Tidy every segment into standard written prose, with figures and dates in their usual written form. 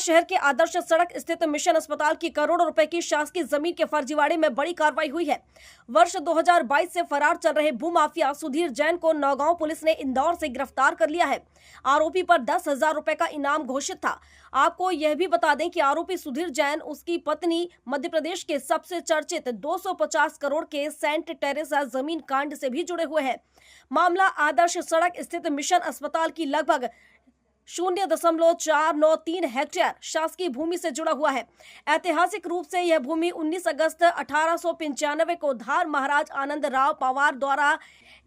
शहर के आदर्श सड़क स्थित मिशन अस्पताल की करोड़ों रुपए की शासकीय जमीन के फर्जीवाड़े में बड़ी कार्रवाई हुई है। वर्ष 2022 से फरार चल रहे भूमाफिया सुधीर जैन को नौगांव पुलिस ने इंदौर से गिरफ्तार कर लिया है। आरोपी पर 10,000 रुपए का इनाम घोषित था। आपको यह भी बता दें कि आरोपी सुधीर जैन, उसकी पत्नी मध्य प्रदेश के सबसे चर्चित 250 करोड़ के सेंट टेरेसा जमीन कांड से भी जुड़े हुए हैं। मामला आदर्श सड़क स्थित मिशन अस्पताल की लगभग 0.493 हेक्टेयर शासकीय भूमि से जुड़ा हुआ है। ऐतिहासिक रूप से यह भूमि 19 अगस्त 1895 को धार महाराज आनंद राव पवार द्वारा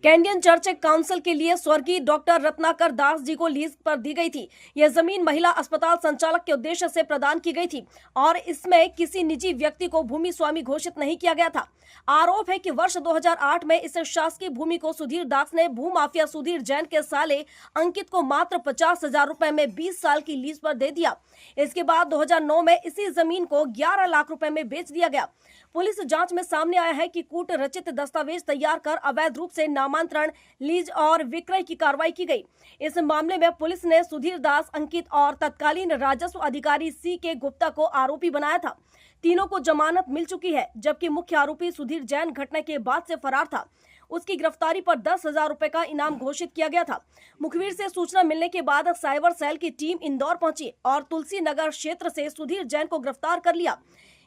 कैंडियन चर्च काउंसिल के लिए स्वर्गीय डॉक्टर रत्नाकर दास जी को लीज पर दी गई थी। यह जमीन महिला अस्पताल संचालक के उद्देश्य से प्रदान की गई थी और इसमें किसी निजी व्यक्ति को भूमि स्वामी घोषित नहीं किया गया था। आरोप है कि वर्ष 2008 में इस शासकीय भूमि को सुधीर दास ने भूमाफिया सुधीर जैन के साले अंकित को मात्र 50,000 रुपए में 20 साल की लीज पर दे दिया। इसके बाद 2009 में इसी जमीन को 11 लाख रुपए में बेच दिया गया। पुलिस जांच में सामने आया है कि कूट रचित दस्तावेज तैयार कर अवैध रूप से नामांतरण, लीज और विक्रय की कार्रवाई की गई। इस मामले में पुलिस ने सुधीर दास, अंकित और तत्कालीन राजस्व अधिकारी C.K. गुप्ता को आरोपी बनाया था। तीनों को जमानत मिल चुकी है, जबकि मुख्य आरोपी सुधीर जैन घटना के बाद से फरार था। उसकी गिरफ्तारी पर 10,000 रुपए का इनाम घोषित किया गया था। मुखबिर से सूचना मिलने के बाद साइबर सेल की टीम इंदौर पहुंची और तुलसी नगर क्षेत्र से सुधीर जैन को गिरफ्तार कर लिया।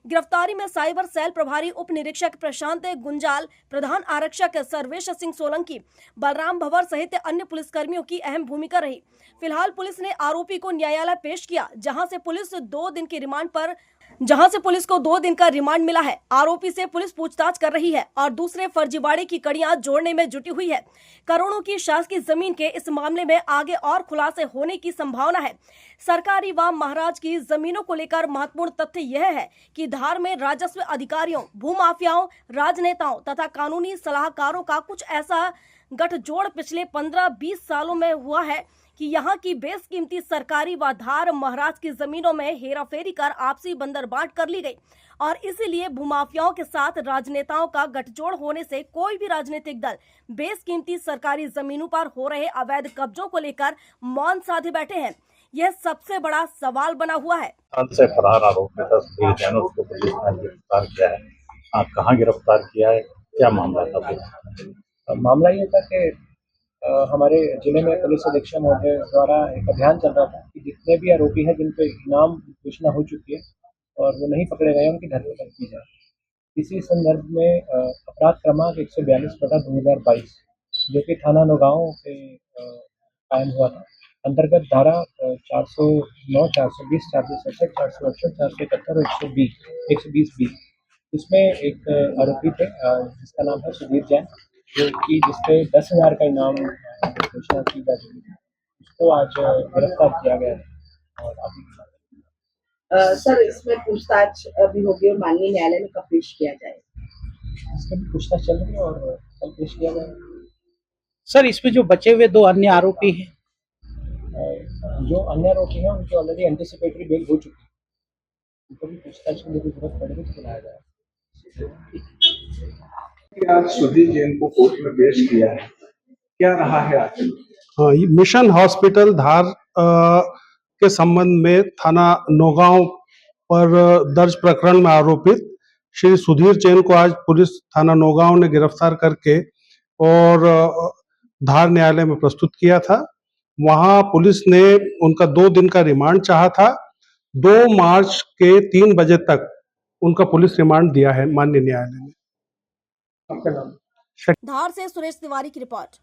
गिरफ्तारी में साइबर सेल प्रभारी उप निरीक्षक प्रशांत गुंजाल, प्रधान आरक्षक सर्वेश सिंह सोलंकी, बलराम भवर सहित अन्य पुलिसकर्मियों की अहम भूमिका रही। फिलहाल पुलिस ने आरोपी को न्यायालय पेश किया, जहां से पुलिस को 2 दिन का रिमांड मिला है। आरोपी से पुलिस पूछताछ कर रही है और दूसरे फर्जीवाड़े की कड़ियां जोड़ने में जुटी हुई है। करोड़ों की शासकीय जमीन के इस मामले में आगे और खुलासे होने की संभावना है। सरकारी व महाराज की जमीनों को लेकर महत्वपूर्ण तथ्य यह है कि धार में राजस्व अधिकारियों, भूमाफियाओं, राजनेताओं तथा कानूनी सलाहकारों का कुछ ऐसा गठजोड़ पिछले 15-20 सालों में हुआ है कि यहाँ की बेशकीमती सरकारी व धार महाराज की जमीनों में हेराफेरी कर आपसी बंदरबांट कर ली गई और इसीलिए भूमाफियाओं के साथ राजनेताओं का गठजोड़ होने से कोई भी राजनीतिक दल बेशकीमती सरकारी जमीनों पर हो रहे अवैध कब्जों को लेकर मौन साधे बैठे हैं। यह सबसे बड़ा सवाल बना हुआ है। से फरार आरोपी सुधीर जैन, उसको पुलिस ने गिरफ्तार किया है। कहाँ गिरफ्तार किया है, क्या मामला था? मामला ये था कि हमारे जिले में पुलिस अधीक्षक महोदय द्वारा एक अभियान चल रहा था कि जितने भी आरोपी हैं जिन पे इनाम घोषणा हो चुकी है और वो नहीं पकड़े गए, उनकी धरपकड़ की जाए। इसी संदर्भ में अपराध क्रमांक 142/2022 जो कि थाना नौगांव पे कायम हुआ था, अंतर्गत धारा 409, 420, 467, 468, 471 और 120B, इसमें एक आरोपी थे जिसका नाम है सुधीर जैन, जो कि जिसपे 10,000 का इनाम घोषणा की जा चुकी थी। उसको आज गिरफ्तार किया गया है और अभी सर इसमें पूछताछ अभी होगी और माननीय न्यायालय में कब पेश किया जाएगा? इसमें भी पूछताछ चल रही है और कल पेश किया जाएगा। सर इसमें जो बचे हुए 2 अन्य आरोपी हैं, जो अन्य आरोपी हैं उनकी ऑलरेडी एंटीसिपेटरी बेल हो चुकी है, उनको भी पूछताछ के लिए जरूरत पड़ेगी तो बुलाया जाएगा। आज सुधीर जैन को कोर्ट में पेश किया है, क्या रहा है आज? मिशन हॉस्पिटल धार के संबंध में थाना नौगांव पर दर्ज प्रकरण में आरोपित श्री सुधीर जैन को आज पुलिस थाना नौगांव ने गिरफ्तार करके और धार न्यायालय में प्रस्तुत किया था। वहां पुलिस ने उनका 2 दिन का रिमांड चाहा था। 2 मार्च के 3 बजे तक उनका पुलिस रिमांड दिया है माननीय न्यायालय ने। आपका नाम? धार से सुरेश तिवारी की रिपोर्ट।